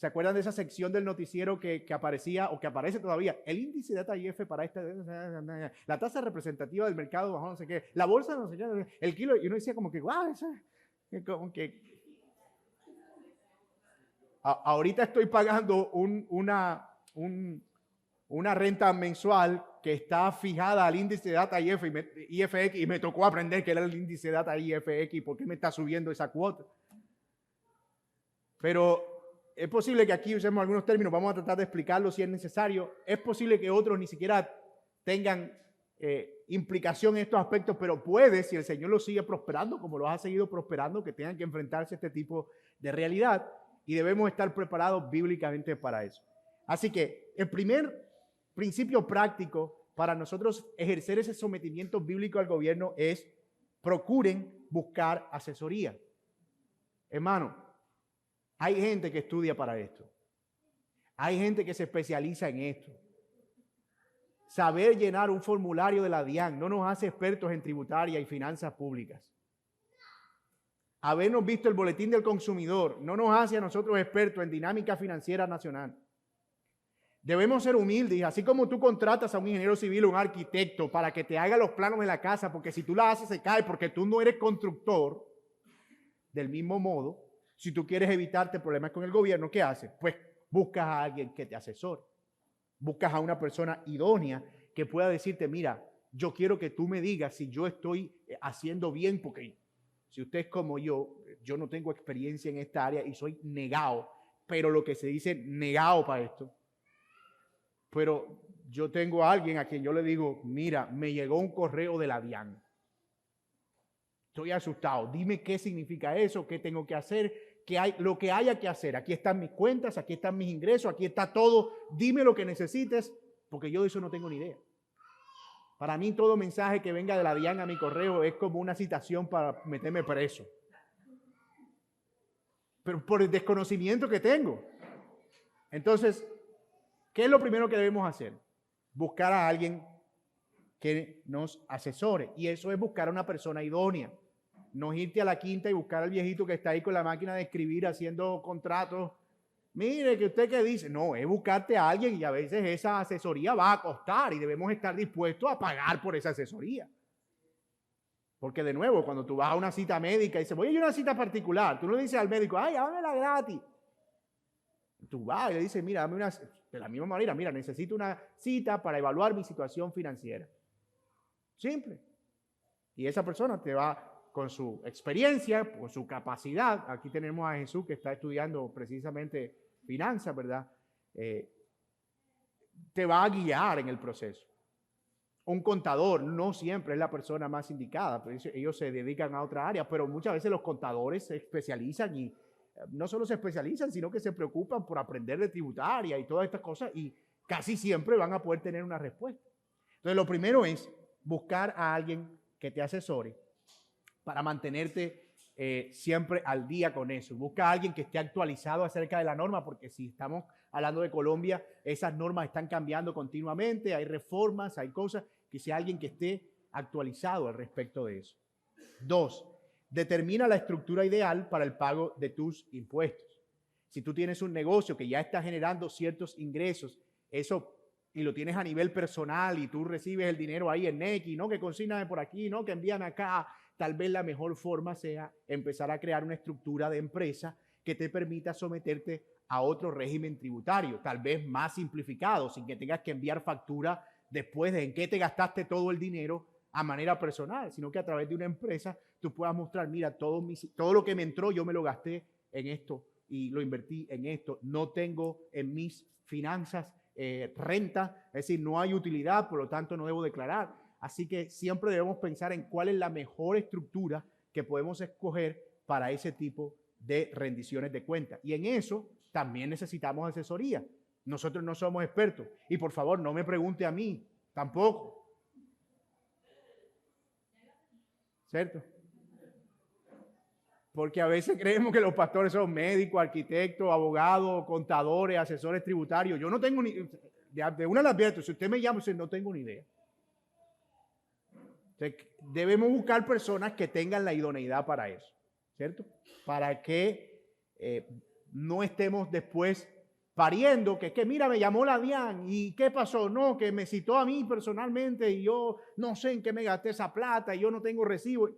¿Se acuerdan de esa sección del noticiero que aparecía o que aparece todavía? El índice de DATA-IF para esta, la tasa representativa del mercado bajó no sé qué, la bolsa no sé qué, el kilo, y uno decía como que, wow, como que ahorita estoy pagando una renta mensual que está fijada al índice de DATA-IF IFX y me tocó aprender que era el índice de DATA-IFX y por qué me está subiendo esa cuota. Pero es posible que aquí usemos algunos términos, vamos a tratar de explicarlos si es necesario. Es posible que otros ni siquiera tengan implicación en estos aspectos, pero puede, si el Señor los sigue prosperando, como los ha seguido prosperando, que tengan que enfrentarse a este tipo de realidad y debemos estar preparados bíblicamente para eso. Así que el primer principio práctico para nosotros ejercer ese sometimiento bíblico al gobierno es procuren buscar asesoría. Hermano, hay gente que estudia para esto. Hay gente que se especializa en esto. Saber llenar un formulario de la DIAN no nos hace expertos en tributaria y finanzas públicas. Habernos visto el boletín del consumidor no nos hace a nosotros expertos en dinámica financiera nacional. Debemos ser humildes, y así como tú contratas a un ingeniero civil o un arquitecto para que te haga los planos de la casa, porque si tú la haces se cae porque tú no eres constructor, del mismo modo, si tú quieres evitarte problemas con el gobierno, ¿qué haces? Pues buscas a alguien que te asesore. Buscas a una persona idónea que pueda decirte, mira, yo quiero que tú me digas si yo estoy haciendo bien, porque si usted es como yo no tengo experiencia en esta área y soy negado, pero lo que se dice negado para esto. Pero yo tengo a alguien a quien yo le digo, mira, me llegó un correo de la DIAN. Estoy asustado. Dime qué significa eso, qué tengo que hacer, lo que haya que hacer. Aquí están mis cuentas, aquí están mis ingresos, aquí está todo. Dime lo que necesites, porque yo de eso no tengo ni idea. Para mí todo mensaje que venga de la DIAN a mi correo es como una citación para meterme preso. Pero por el desconocimiento que tengo. Entonces, ¿qué es lo primero que debemos hacer? Buscar a alguien que nos asesore. Y eso es buscar a una persona idónea. No irte a la quinta y buscar al viejito que está ahí con la máquina de escribir haciendo contratos. Mire, que usted qué dice. No, es buscarte a alguien y a veces esa asesoría va a costar y debemos estar dispuestos a pagar por esa asesoría. Porque de nuevo, cuando tú vas a una cita médica y dices, voy a ir a una cita particular, tú no le dices al médico, ay, hágamela gratis. Tú vas y le dices, mira, dame una, de la misma manera, mira, necesito una cita para evaluar mi situación financiera. Simple. Y esa persona te va con su experiencia, con su capacidad. Aquí tenemos a Jesús que está estudiando precisamente finanzas, ¿verdad? Te va a guiar en el proceso. Un contador no siempre es la persona más indicada, ellos se dedican a otra área, pero muchas veces los contadores se especializan y no solo se especializan, sino que se preocupan por aprender de tributaria y todas estas cosas y casi siempre van a poder tener una respuesta. Entonces, lo primero es buscar a alguien que te asesore para mantenerte siempre al día con eso. Busca a alguien que esté actualizado acerca de la norma, porque si estamos hablando de Colombia, esas normas están cambiando continuamente, hay reformas, hay cosas, que sea alguien que esté actualizado al respecto de eso. 2, determina la estructura ideal para el pago de tus impuestos. Si tú tienes un negocio que ya está generando ciertos ingresos, eso y lo tienes a nivel personal y tú recibes el dinero ahí en Nequi, ¿no? Que consigname por aquí, ¿no? Que envíame acá. Tal vez la mejor forma sea empezar a crear una estructura de empresa que te permita someterte a otro régimen tributario, tal vez más simplificado, sin que tengas que enviar factura después de en qué te gastaste todo el dinero a manera personal, sino que a través de una empresa tú puedas mostrar, mira, todo lo que me entró yo me lo gasté en esto y lo invertí en esto. No tengo en mis finanzas renta, es decir, no hay utilidad, por lo tanto no debo declarar. Así que siempre debemos pensar en cuál es la mejor estructura que podemos escoger para ese tipo de rendiciones de cuentas. Y en eso también necesitamos asesoría. Nosotros no somos expertos. Y por favor, no me pregunte a mí, tampoco. ¿Cierto? Porque a veces creemos que los pastores son médicos, arquitectos, abogados, contadores, asesores tributarios. Yo no tengo ni... De una las advierto, si usted me llama, no tengo ni idea. Entonces, debemos buscar personas que tengan la idoneidad para eso, ¿cierto? Para que no estemos después pariendo, que mira, me llamó la DIAN y ¿qué pasó? No, que me citó a mí personalmente y yo no sé en qué me gasté esa plata y yo no tengo recibo.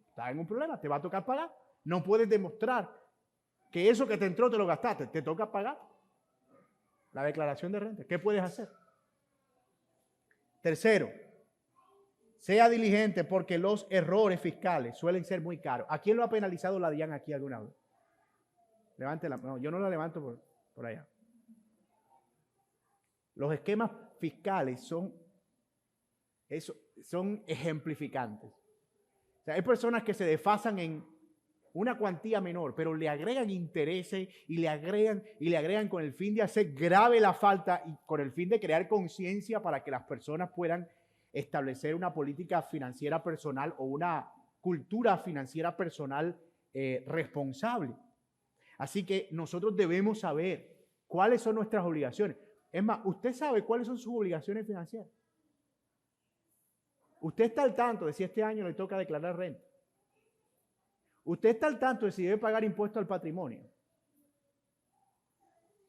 Estás en un problema, te va a tocar pagar. No puedes demostrar que eso que te entró te lo gastaste, te toca pagar la declaración de renta. ¿Qué puedes hacer? Tercero, sea diligente porque los errores fiscales suelen ser muy caros. ¿A quién lo ha penalizado la DIAN aquí alguna vez? Levante la mano. No, yo no la levanto por allá. Los esquemas fiscales son ejemplificantes. O sea, hay personas que se desfasan en una cuantía menor, pero le agregan intereses y le agregan con el fin de hacer grave la falta y con el fin de crear conciencia para que las personas puedan establecer una política financiera personal o una cultura financiera personal responsable. Así que nosotros debemos saber cuáles son nuestras obligaciones. Es más, usted sabe cuáles son sus obligaciones financieras. Usted está al tanto de si este año le toca declarar renta. Usted está al tanto de si debe pagar impuesto al patrimonio.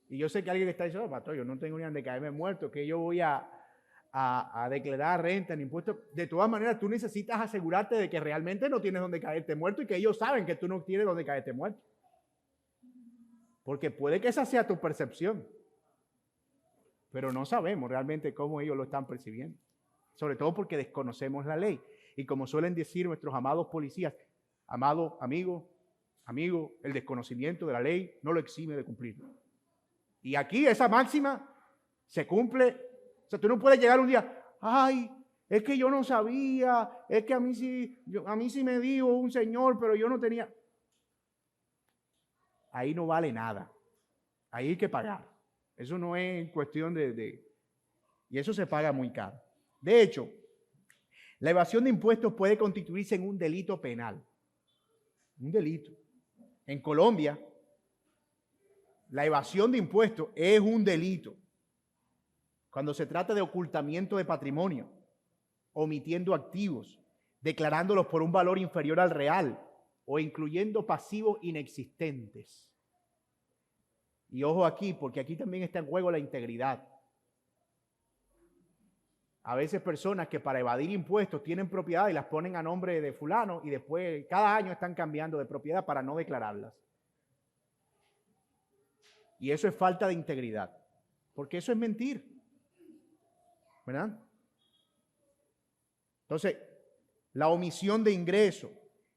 Y yo sé que alguien está diciendo, pastor, yo no tengo ni de caerme muerto, que yo voy a declarar renta en impuestos. De todas maneras, tú necesitas asegurarte de que realmente no tienes donde caerte muerto y que ellos saben que tú no tienes donde caerte muerto. Porque puede que esa sea tu percepción. Pero no sabemos realmente cómo ellos lo están percibiendo. Sobre todo porque desconocemos la ley. Y como suelen decir nuestros amados policías, amado amigo, el desconocimiento de la ley no lo exime de cumplirlo. Y aquí esa máxima se cumple. O sea, tú no puedes llegar un día, ay, es que yo no sabía, es que a mí sí me dijo un señor, pero yo no tenía. Ahí no vale nada. Ahí hay que pagar. Eso no es cuestión y eso se paga muy caro. De hecho, la evasión de impuestos puede constituirse en un delito penal. Un delito. En Colombia, la evasión de impuestos es un delito. Cuando se trata de ocultamiento de patrimonio, omitiendo activos, declarándolos por un valor inferior al real o incluyendo pasivos inexistentes. Y ojo aquí, porque aquí también está en juego la integridad. A veces personas que para evadir impuestos tienen propiedad y las ponen a nombre de fulano y después cada año están cambiando de propiedad para no declararlas. Y eso es falta de integridad, porque eso es mentir, ¿verdad? Entonces, la omisión de ingreso,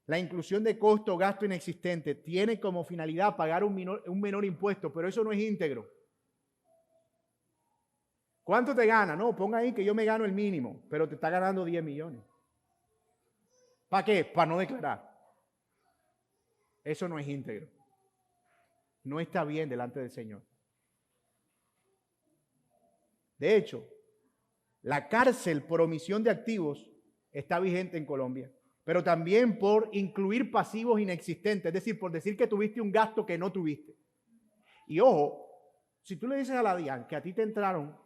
la inclusión de costo o gasto inexistente tiene como finalidad pagar un menor impuesto, pero eso no es íntegro. ¿Cuánto te gana? No, ponga ahí que yo me gano el mínimo, pero te está ganando 10 millones. ¿Para qué? Para no declarar. Eso no es íntegro. No está bien delante del Señor. De hecho, la cárcel por omisión de activos está vigente en Colombia, pero también por incluir pasivos inexistentes, es decir, por decir que tuviste un gasto que no tuviste. Y ojo, si tú le dices a la DIAN que a ti te entraron,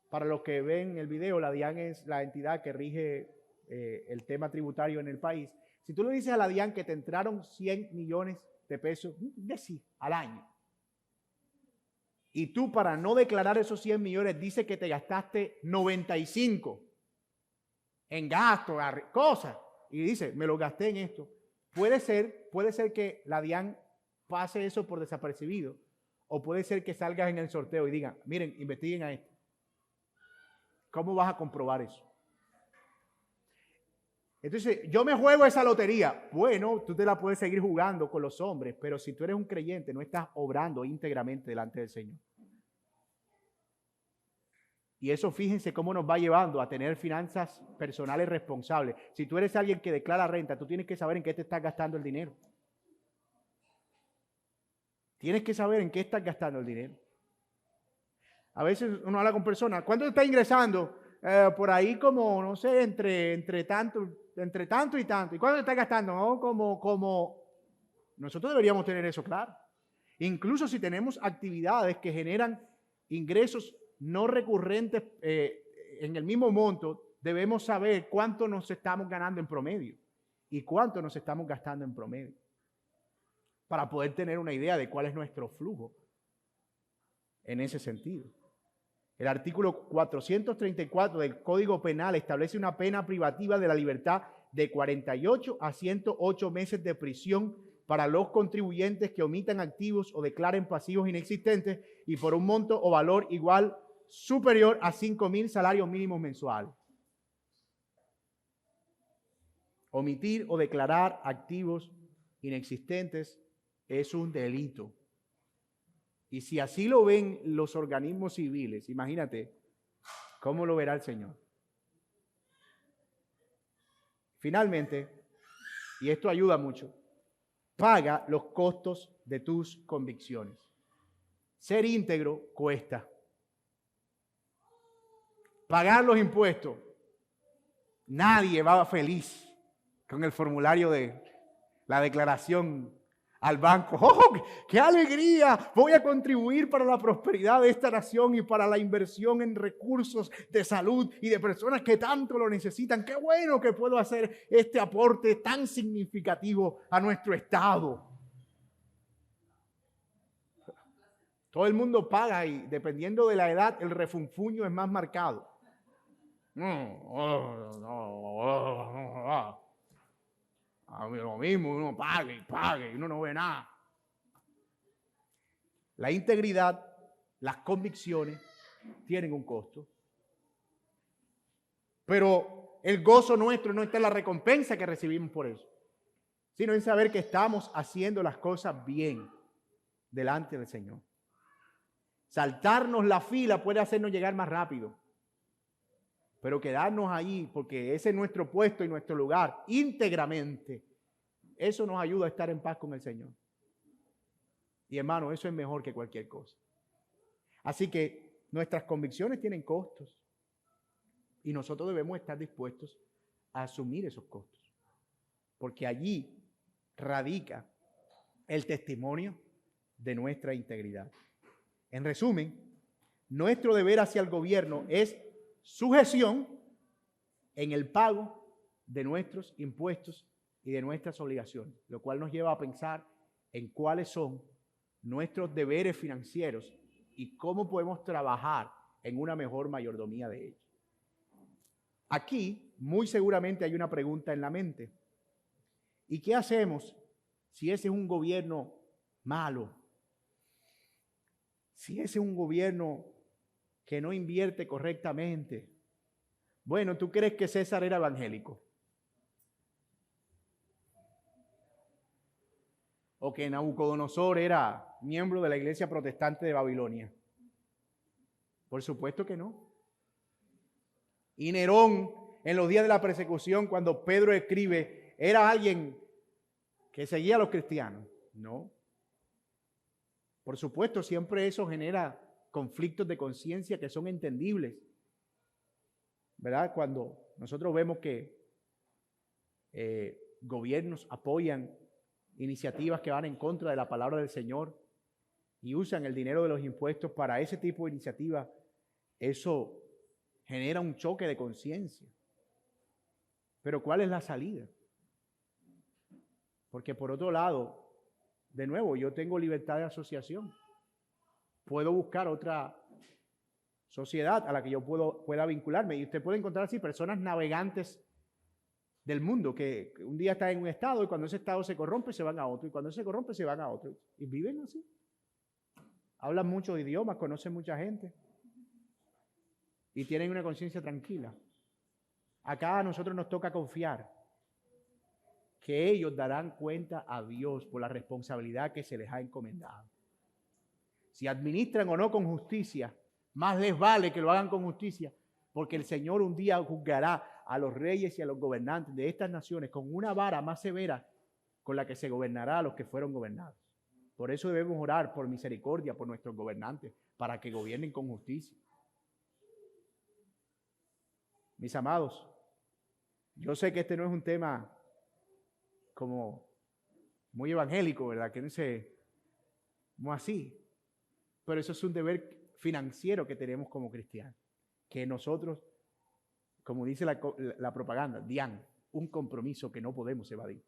para los que ven el video, la DIAN es la entidad que rige el tema tributario en el país. Si tú le dices a la DIAN que te entraron 100 millones de pesos, decir, al año, y tú para no declarar esos 100 millones dices que te gastaste 95 en gastos, cosas, y dices, me lo gasté en esto. Puede ser que la DIAN pase eso por desapercibido, o puede ser que salgas en el sorteo y digan, miren, investiguen a esto. ¿Cómo vas a comprobar eso? Entonces, yo me juego esa lotería. Bueno, tú te la puedes seguir jugando con los hombres, pero si tú eres un creyente, no estás obrando íntegramente delante del Señor. Y eso, fíjense cómo nos va llevando a tener finanzas personales responsables. Si tú eres alguien que declara renta, tú tienes que saber en qué te estás gastando el dinero. Tienes que saber en qué estás gastando el dinero. A veces uno habla con personas, ¿cuánto está ingresando? Por ahí como, no sé, entre tanto y tanto. ¿Y cuánto está gastando? No, como nosotros deberíamos tener eso claro. Incluso si tenemos actividades que generan ingresos no recurrentes en el mismo monto, debemos saber cuánto nos estamos ganando en promedio y cuánto nos estamos gastando en promedio. para poder tener una idea de cuál es nuestro flujo en ese sentido. El artículo 434 del Código Penal establece una pena privativa de la libertad de 48 a 108 meses de prisión para los contribuyentes que omitan activos o declaren pasivos inexistentes y por un monto o valor igual superior a 5.000 salarios mínimos mensuales. Omitir o declarar activos inexistentes es un delito. Y si así lo ven los organismos civiles, imagínate cómo lo verá el Señor. Finalmente, y esto ayuda mucho, paga los costos de tus convicciones. Ser íntegro cuesta. Pagar los impuestos. Nadie va feliz con el formulario de la declaración al banco. ¡Oh, qué alegría! Voy a contribuir para la prosperidad de esta nación y para la inversión en recursos de salud y de personas que tanto lo necesitan. ¡Qué bueno que puedo hacer este aporte tan significativo a nuestro Estado! Todo el mundo paga y dependiendo de la edad el refunfuño es más marcado. A mí lo mismo, uno pague y pague y uno no ve nada. La integridad, las convicciones tienen un costo. Pero el gozo nuestro no está en la recompensa que recibimos por eso, sino en saber que estamos haciendo las cosas bien delante del Señor. Saltarnos la fila puede hacernos llegar más rápido. Pero quedarnos ahí, porque ese es nuestro puesto y nuestro lugar, íntegramente, eso nos ayuda a estar en paz con el Señor. Y hermano, eso es mejor que cualquier cosa. Así que nuestras convicciones tienen costos y nosotros debemos estar dispuestos a asumir esos costos, porque allí radica el testimonio de nuestra integridad. En resumen, nuestro deber hacia el gobierno es sujeción en el pago de nuestros impuestos y de nuestras obligaciones, lo cual nos lleva a pensar en cuáles son nuestros deberes financieros y cómo podemos trabajar en una mejor mayordomía de ellos. Aquí, muy seguramente hay una pregunta en la mente. ¿Y qué hacemos si ese es un gobierno malo? Si ese es un gobierno que no invierte correctamente. Bueno, ¿tú crees que César era evangélico? ¿O que Nabucodonosor era miembro de la iglesia protestante de Babilonia? Por supuesto que no. Y Nerón, en los días de la persecución, cuando Pedro escribe, ¿era alguien que seguía a los cristianos? No. Por supuesto, siempre eso genera conflictos de conciencia que son entendibles, ¿verdad? Cuando nosotros vemos que gobiernos apoyan iniciativas que van en contra de la palabra del Señor y usan el dinero de los impuestos para ese tipo de iniciativas, eso genera un choque de conciencia. Pero ¿cuál es la salida? Porque por otro lado, de nuevo, yo tengo libertad de asociación. Puedo buscar otra sociedad a la que yo pueda vincularme. Y usted puede encontrar así personas navegantes del mundo que un día están en un estado y cuando ese estado se corrompe se van a otro y cuando se corrompe se van a otro. Y viven así. Hablan muchos idiomas, conocen mucha gente y tienen una conciencia tranquila. Acá a nosotros nos toca confiar que ellos darán cuenta a Dios por la responsabilidad que se les ha encomendado. Si administran o no con justicia, más les vale que lo hagan con justicia, porque el Señor un día juzgará a los reyes y a los gobernantes de estas naciones con una vara más severa con la que se gobernará a los que fueron gobernados. Por eso debemos orar por misericordia por nuestros gobernantes, para que gobiernen con justicia. Mis amados, yo sé que este no es un tema como muy evangélico, ¿verdad? Que no sé, como así. Pero eso es un deber financiero que tenemos como cristianos. Que nosotros, como dice la propaganda, DIAN, un compromiso que no podemos evadir.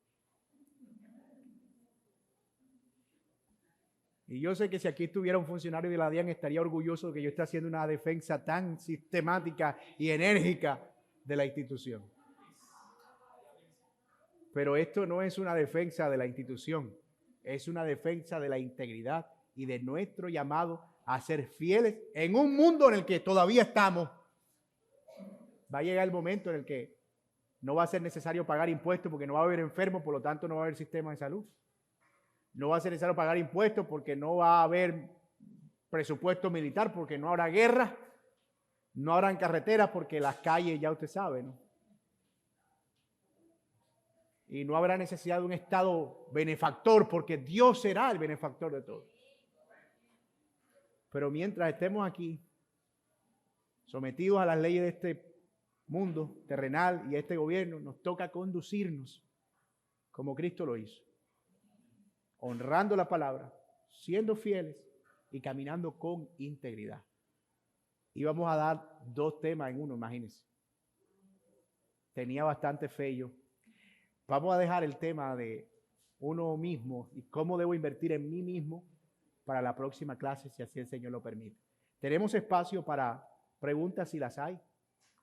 Y yo sé que si aquí estuviera un funcionario de la DIAN estaría orgulloso de que yo esté haciendo una defensa tan sistemática y enérgica de la institución. Pero esto no es una defensa de la institución, es una defensa de la integridad y de nuestro llamado a ser fieles en un mundo en el que todavía estamos. Va a llegar el momento en el que no va a ser necesario pagar impuestos porque no va a haber enfermos, por lo tanto no va a haber sistema de salud. No va a ser necesario pagar impuestos porque no va a haber presupuesto militar, porque no habrá guerra, no habrán carreteras porque las calles ya usted sabe, ¿no? Y no habrá necesidad de un Estado benefactor porque Dios será el benefactor de todos. Pero mientras estemos aquí, sometidos a las leyes de este mundo terrenal y este gobierno, nos toca conducirnos como Cristo lo hizo, honrando la palabra, siendo fieles y caminando con integridad. Y vamos a dar 2 temas en uno, imagínense. Tenía bastante fe yo. Vamos a dejar el tema de uno mismo y cómo debo invertir en mí mismo para la próxima clase, si así el Señor lo permite. Tenemos espacio para preguntas si las hay.